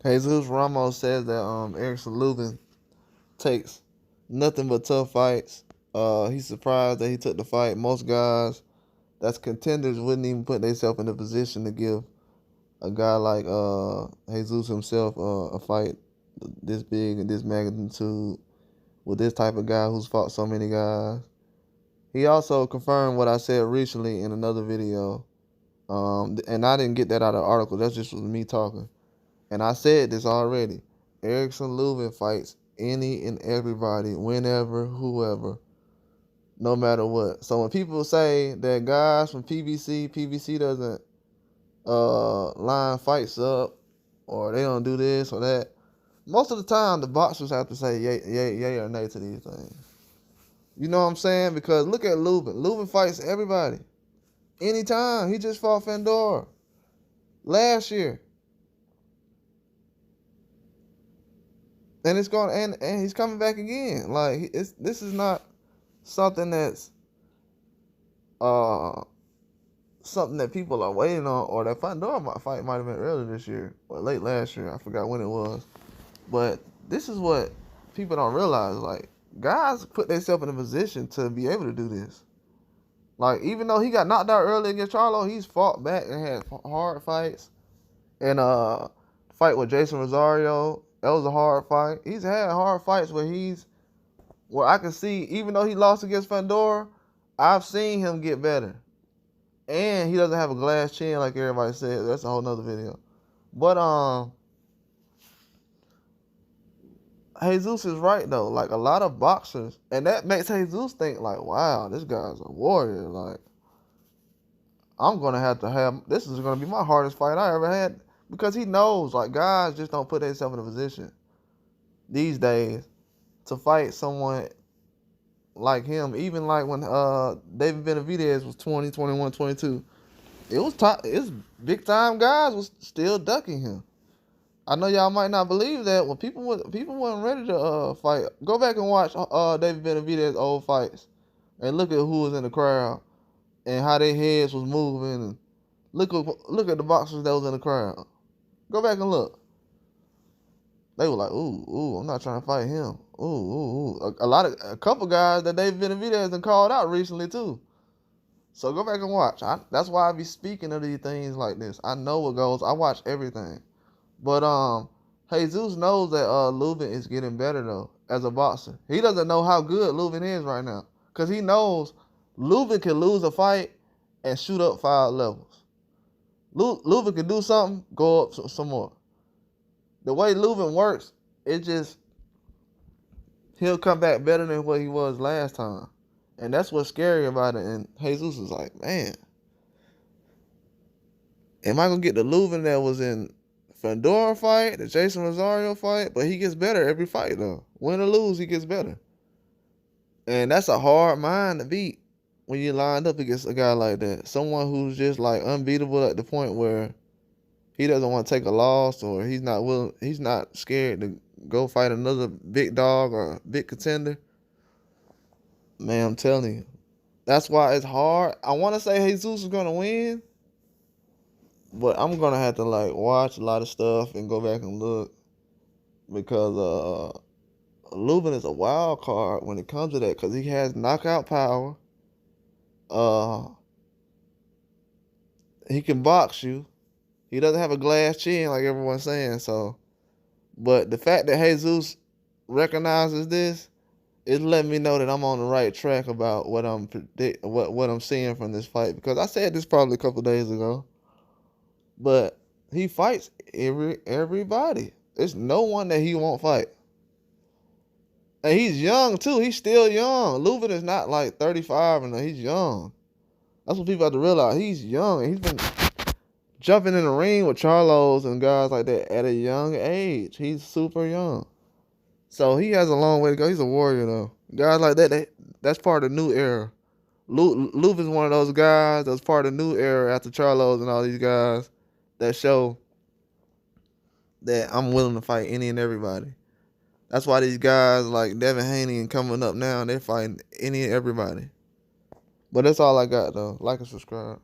Jesus Ramos says that Lubin takes nothing but tough fights. He's surprised that he took the fight. Most guys that's contenders wouldn't even put themselves in a position to give a guy like Jesus himself a fight this big and this magnitude with this type of guy who's fought so many guys. He also confirmed what I said recently in another video. And I didn't get that out of the article. That's just me talking. And I said this already. Erickson Lubin fights any and everybody, whenever, whoever, no matter what. So when people say that guys from PBC doesn't line fights up, or they don't do this or that, most of the time the boxers have to say yay or nay to these things. You know what I'm saying? Because look at Lubin. Lubin fights everybody. Anytime. He just fought Fandor last year. And it's going and he's coming back again. Like this is not something that's something that people are waiting on, or that Fandor fight might have been earlier this year or late last year. I forgot when it was. But this is what people don't realize. Like, guys put themselves in a position to be able to do this. Like, even though he got knocked out early against Charlo, he's fought back and had hard fights. And fight with Jason Rosario, that was a hard fight. He's had hard fights where I can see, even though he lost against Fandor, I've seen him get better. And he doesn't have a glass chin like everybody said. That's a whole nother video. But Jesus is right though. Like, a lot of boxers, and that makes Jesus think like, wow, this guy's a warrior. Like, I'm gonna have this is gonna be my hardest fight I ever had, because he knows, like, guys just don't put themselves in a position these days to fight someone like him. Even like when David Benavidez was 20, 21, 22, it's big time guys was still ducking him. I know y'all might not believe that. When people weren't ready to fight, go back and watch David Benavidez's old fights and look at who was in the crowd and how their heads was moving, and look at the boxers that was in the crowd. Go back and look. They were like, ooh, I'm not trying to fight him. Ooh. A couple guys that David Benavidez done called out recently too. So go back and watch. That's why I be speaking of these things like this. I know what goes. I watch everything. But Jesus knows that Lubin is getting better though as a boxer. He doesn't know how good Lubin is right now, because he knows Lubin can lose a fight and shoot up 5 levels. Lubin can do something, go up some more. The way Lubin works, he'll come back better than what he was last time. And that's what's scary about it. And Jesus is like, man, am I going to get the Lubin that was in Fandor fight, the Jason Rosario fight? But he gets better every fight, though. Win or lose, he gets better. And that's a hard mind to beat when you're lined up against a guy like that. Someone who's just like unbeatable at the point where he doesn't want to take a loss, or he's not scared to go fight another big dog or big contender. Man, I'm telling you. That's why it's hard. I want to say Jesus is going to win, but I'm going to have to like watch a lot of stuff and go back and look, because Lubin is a wild card when it comes to that, because he has knockout power. He can box you. He doesn't have a glass chin like everyone's saying. So, but the fact that Jesus recognizes this is letting me know that I'm on the right track about what I'm seeing from this fight, because I said this probably a couple days ago. But he fights everybody. There's no one that he won't fight. And he's young too. He's still young. Lubin is not like 35 and he's young. That's what people have to realize. He's young, and he's been jumping in the ring with Charlos and guys like that at a young age. He's super young. So he has a long way to go. He's a warrior, though. Guys like that's part of the new era. Lubin's one of those guys that's part of the new era after Charlos and all these guys that show that I'm willing to fight any and everybody. That's why these guys like Devin Haney and coming up now, they're fighting any and everybody. But that's all I got, though. Like and subscribe.